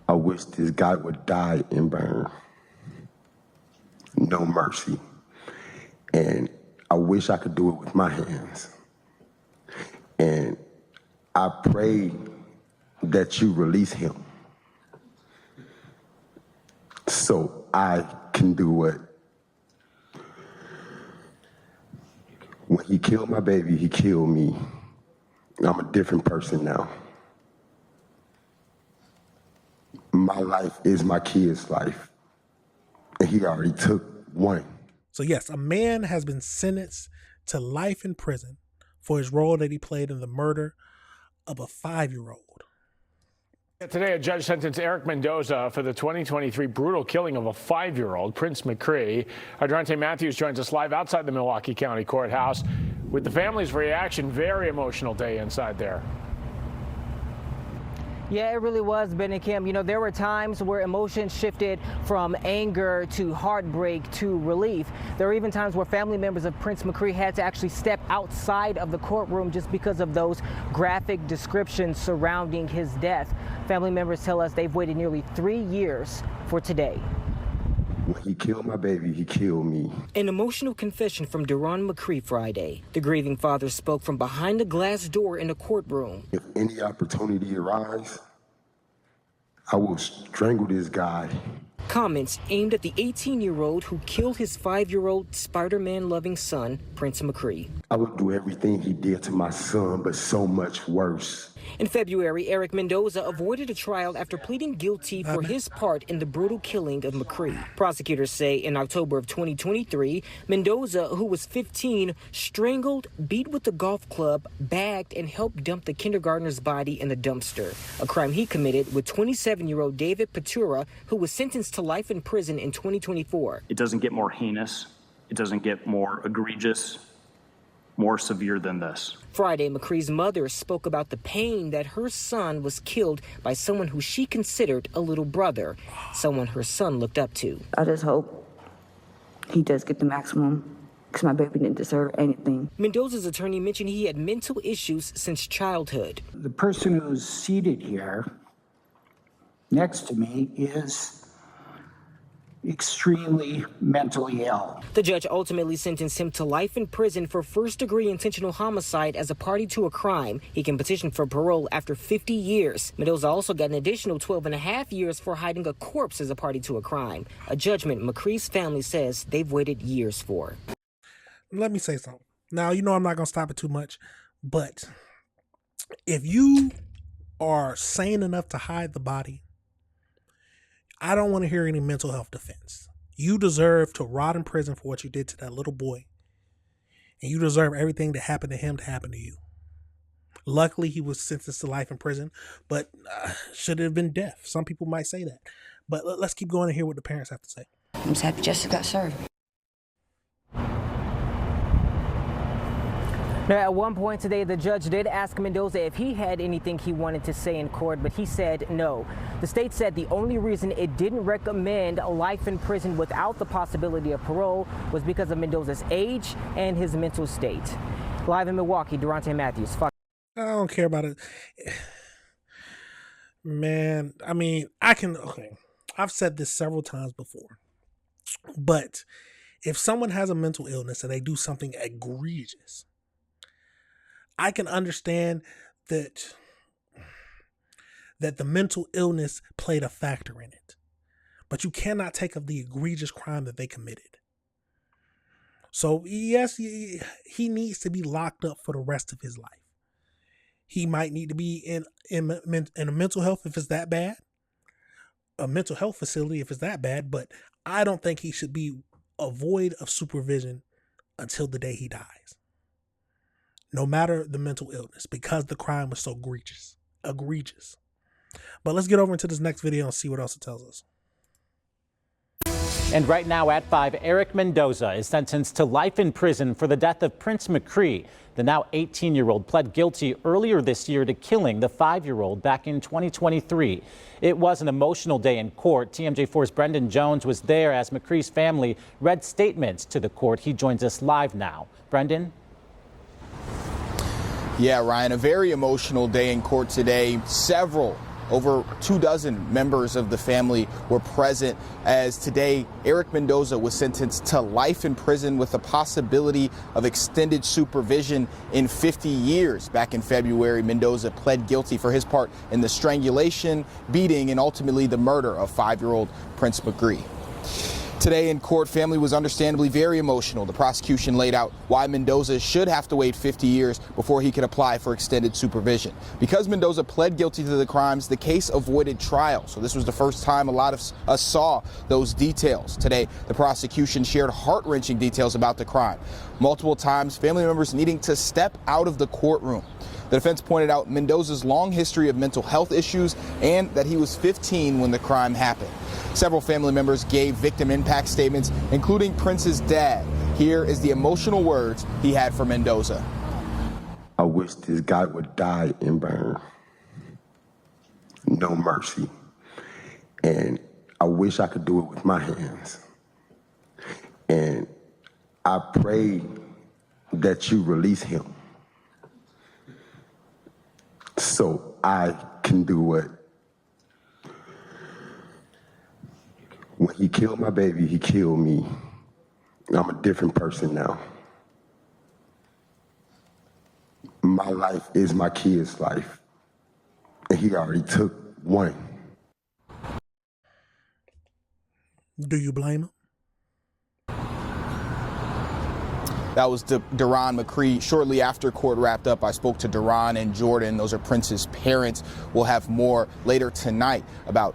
I wish this guy would die and burn. No mercy. And I wish I could do it with my hands. And I pray that you release him so I can do it. When he killed my baby, he killed me. I'm a different person now. My life is my kid's life. And he already took one. So yes, a man has been sentenced to life in prison for his role that he played in the murder of a 5-year-old. Today, a judge sentenced Eric Mendoza for the 2023 brutal killing of a 5-year-old, Prince McCree. Our Durante Matthews joins us live outside the Milwaukee County Courthouse with the family's reaction. Very emotional day inside there. Yeah, it really was, Ben and Kim. You know, there were times where emotions shifted from anger to heartbreak to relief. There were even times where family members of Prince McCree had to actually step outside of the courtroom just because of those graphic descriptions surrounding his death. Family members tell us they've waited nearly 3 years for today. When he killed my baby, he killed me. An emotional confession from Duron McCree Friday. The grieving father spoke from behind the glass door in the courtroom. If any opportunity arises, I will strangle this guy. Comments aimed at the 18-year-old who killed his 5-year-old Spider-Man-loving son, Prince McCree. I would do everything he did to my son, but so much worse. In February, Eric Mendoza avoided a trial after pleading guilty for his part in the brutal killing of McCree. Prosecutors say in October of 2023, Mendoza, who was 15, strangled, beat with a golf club, bagged, and helped dump the kindergartner's body in a dumpster, a crime he committed with 27-year-old David Patura, who was sentenced to life in prison in 2024. It doesn't get more heinous. It doesn't get more egregious, more severe than this. Friday, McCree's mother spoke about the pain that her son was killed by someone who she considered a little brother, someone her son looked up to. I just hope he does get the maximum, because my baby didn't deserve anything. Mendoza's attorney mentioned he had mental issues since childhood. The person who's seated here next to me is extremely mentally ill. The judge ultimately sentenced him to life in prison for first-degree intentional homicide as a party to a crime. He can petition for parole after 50 years. Mendoza also got an additional 12.5 years for hiding a corpse as a party to a crime, a judgment McCree's family says they've waited years for. Let me say something. Now, you know I'm not going to stop it too much, but if you are sane enough to hide the body, I don't want to hear any mental health defense. You deserve to rot in prison for what you did to that little boy. And you deserve everything that happened to him to happen to you. Luckily, he was sentenced to life in prison, but should it have been death? Some people might say that. But let's keep going and hear what the parents have to say. I'm just happy justice got served. Now, at one point today, the judge did ask Mendoza if he had anything he wanted to say in court, but he said no. The state said the only reason it didn't recommend life in prison without the possibility of parole was because of Mendoza's age and his mental state. Live in Milwaukee, Durante Matthews. I don't care about it. Man, I mean, I've said this several times before, but if someone has a mental illness and they do something egregious, I can understand that the mental illness played a factor in it. But you cannot take of the egregious crime that they committed. So yes, he needs to be locked up for the rest of his life. He might need to be in a mental health if it's that bad, a mental health facility if it's that bad, but I don't think he should be void of supervision until the day he dies. No matter the mental illness, because the crime was so egregious. But let's get over into this next video and see what else it tells us. And right now at 5, Eric Mendoza is sentenced to life in prison for the death of Prince McCree. The now 18-year-old pled guilty earlier this year to killing the 5-year-old back in 2023. It was an emotional day in court. TMJ4's Brendan Jones was there as McCree's family read statements to the court. He joins us live now. Brendan? Yeah, Ryan, a very emotional day in court today. Several over 24 members of the family were present as today Eric Mendoza was sentenced to life in prison with the possibility of extended supervision in 50 years. Back in February, Mendoza pled guilty for his part in the strangulation, beating, and ultimately the murder of 5-year-old Prince McCree. Today in court, family was understandably very emotional. The prosecution laid out why Mendoza should have to wait 50 years before he could apply for extended supervision. Because Mendoza pled guilty to the crimes, the case avoided trial. So this was the first time a lot of us saw those details. Today, the prosecution shared heart-wrenching details about the crime. Multiple times, family members needing to step out of the courtroom. The defense pointed out Mendoza's long history of mental health issues and that he was 15 when the crime happened. Several family members gave victim impact statements, including Prince's dad. Here is the emotional words he had for Mendoza. I wish this guy would die and burn. No mercy. And I wish I could do it with my hands. And I pray that you release him so I can do it. When he killed my baby, he killed me. I'm a different person now. My life is my kid's life. And he already took one. Do you blame him? That was Deron McCree. Shortly after court wrapped up, I spoke to Deron and Jordan. Those are Prince's parents. We'll have more later tonight about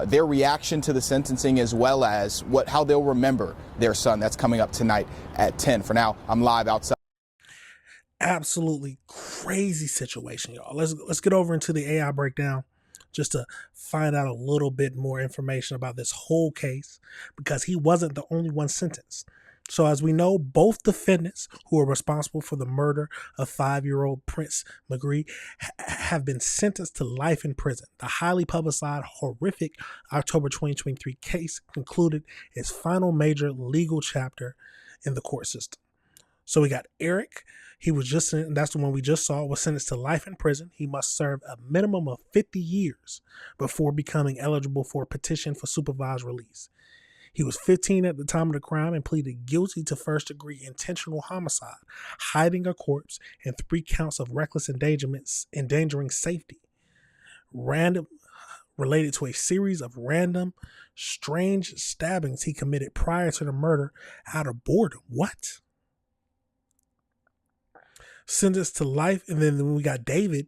their reaction to the sentencing, as well as how they'll remember their son. That's coming up tonight at 10. For now, I'm live outside. Absolutely crazy situation, y'all. Let's get over into the AI breakdown just to find out a little bit more information about this whole case, because he wasn't the only one sentenced. So as we know, both defendants who are responsible for the murder of 5-year-old Prince McCree have been sentenced to life in prison. The highly publicized, horrific October 2023 case concluded its final major legal chapter in the court system. So we got Eric. He was just, that's the one we just saw, was sentenced to life in prison. He must serve a minimum of 50 years before becoming eligible for a petition for supervised release. He was 15 at the time of the crime and pleaded guilty to first-degree intentional homicide, hiding a corpse, and 3 counts of reckless endangering safety, related to a series of random, strange stabbings he committed prior to the murder out of boredom. What? Sentenced to life, and then we got David.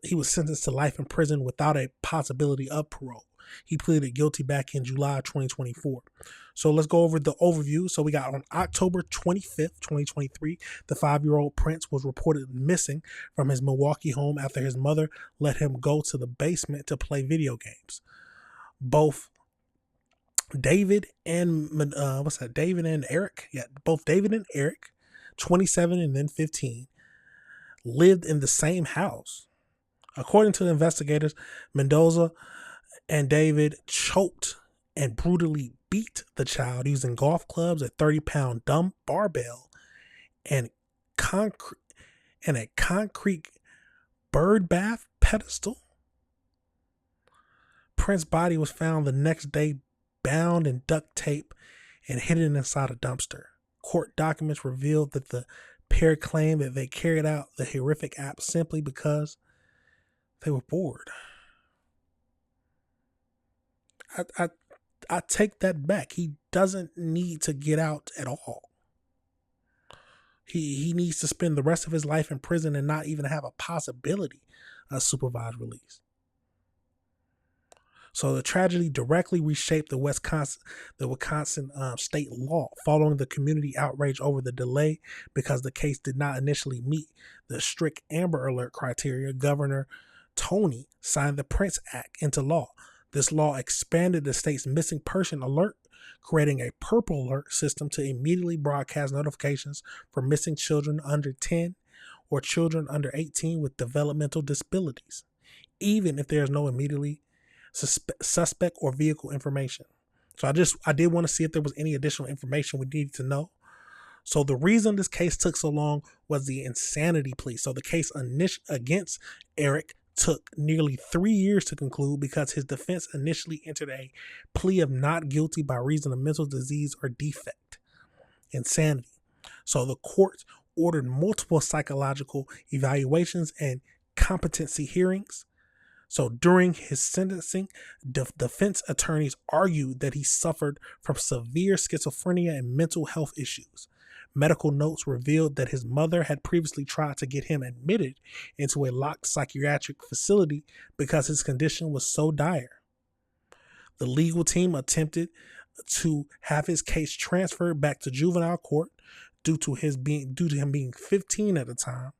He was sentenced to life in prison without a possibility of parole. He pleaded guilty back in July 2024. So let's go over the overview. So we got on October 25th, 2023, the 5-year-old Prince was reported missing from his Milwaukee home after his mother let him go to the basement to play video games. Both David and Eric, both David and Eric, 27 and then 15, lived in the same house. According to the investigators, Mendoza and David choked and brutally beat the child using golf clubs, a 30-pound dumb barbell, and a concrete bird bath pedestal. Prince's body was found the next day, bound in duct tape and hidden inside a dumpster. Court documents revealed that the pair claimed that they carried out the horrific act simply because they were bored. I take that back. He doesn't need to get out at all. He needs to spend the rest of his life in prison and not even have a possibility of supervised release. So the tragedy directly reshaped the Wisconsin state law following the community outrage over the delay because the case did not initially meet the strict Amber Alert criteria. Governor Toney signed the Prince Act into law. This law expanded the state's missing person alert, creating a purple alert system to immediately broadcast notifications for missing children under 10 or children under 18 with developmental disabilities, even if there is no immediately suspect or vehicle information. So I did want to see if there was any additional information we needed to know. So the reason this case took so long was the insanity plea. So the case against Eric took nearly 3 years to conclude because his defense initially entered a plea of not guilty by reason of mental disease or defect, insanity. So the court ordered multiple psychological evaluations and competency hearings. So during his sentencing, defense attorneys argued that he suffered from severe schizophrenia and mental health issues. Medical notes revealed that his mother had previously tried to get him admitted into a locked psychiatric facility because his condition was so dire. The legal team attempted to have his case transferred back to juvenile court due to him being 15 at the time.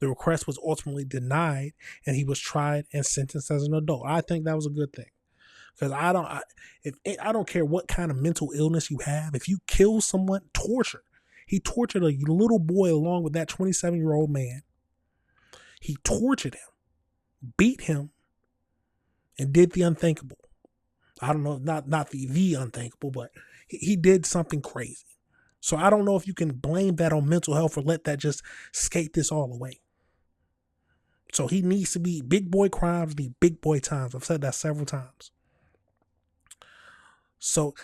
The request was ultimately denied, and he was tried and sentenced as an adult. I think that was a good thing, because I don't care what kind of mental illness you have. If you kill someone, torture. He tortured a little boy along with that 27-year-old man. He tortured him, beat him, and did the unthinkable. I don't know, not the unthinkable, but he did something crazy. So I don't know if you can blame that on mental health or let that just skate this all away. So he needs to be big boy crimes, be big boy times. I've said that several times. So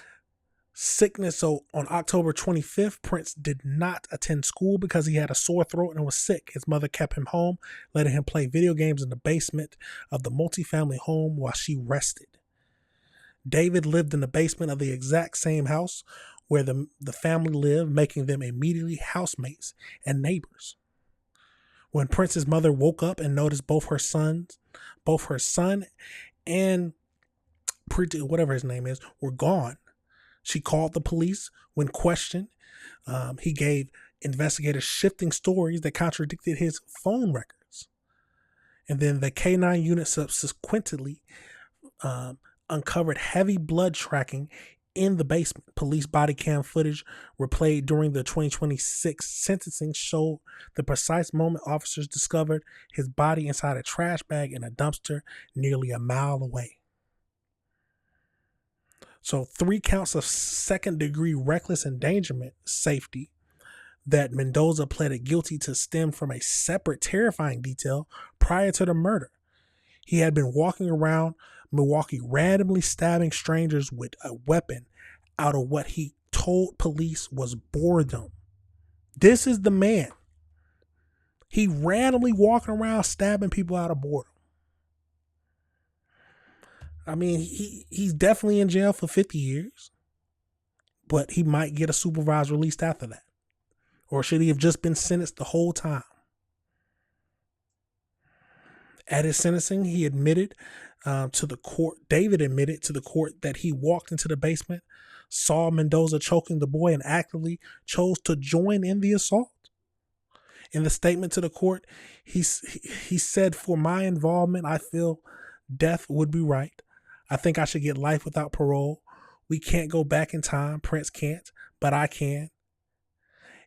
sickness. So on October 25th, Prince did not attend school because he had a sore throat and was sick. His mother kept him home, letting him play video games in the basement of the multifamily home while she rested. David lived in the basement of the exact same house where the family lived, making them immediately housemates and neighbors. When Prince's mother woke up and noticed both her son and whatever his name is were gone, she called the police. When questioned, he gave investigators shifting stories that contradicted his phone records. And then the K9 unit subsequently uncovered heavy blood tracking in the basement. Police body cam footage replayed during the 2026 sentencing showed the precise moment officers discovered his body inside a trash bag in a dumpster nearly a mile away. So 3 counts of second-degree reckless endangerment safety that Mendoza pleaded guilty to stemmed from a separate terrifying detail prior to the murder. He had been walking around Milwaukee randomly stabbing strangers with a weapon out of what he told police was boredom. This is the man. He randomly walking around stabbing people out of boredom. I mean, he's definitely in jail for 50 years, but he might get a supervised release after that. Or should he have just been sentenced the whole time? At his sentencing, he admitted to the court, David admitted to the court that he walked into the basement, saw Mendoza choking the boy, and actively chose to join in the assault. In the statement to the court, he said, "For my involvement, I feel death would be right. I think I should get life without parole. We can't go back in time. Prince can't, but I can.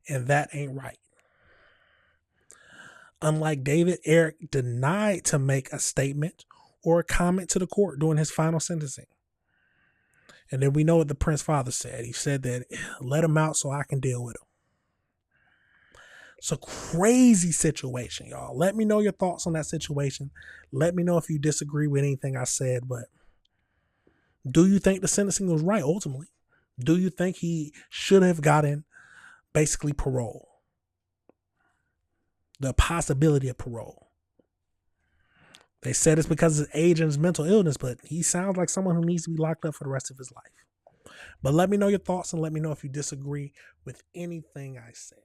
And that ain't right." Unlike David, Eric denied to make a statement or a comment to the court during his final sentencing. And then we know what the Prince father said. He said that, "Let him out so I can deal with him." It's a crazy situation, y'all. Let me know your thoughts on that situation. Let me know if you disagree with anything I said, but do you think the sentencing was right ultimately? Do you think he should have gotten basically parole? The possibility of parole. They said it's because of his age and his mental illness, but he sounds like someone who needs to be locked up for the rest of his life. But let me know your thoughts and let me know if you disagree with anything I said.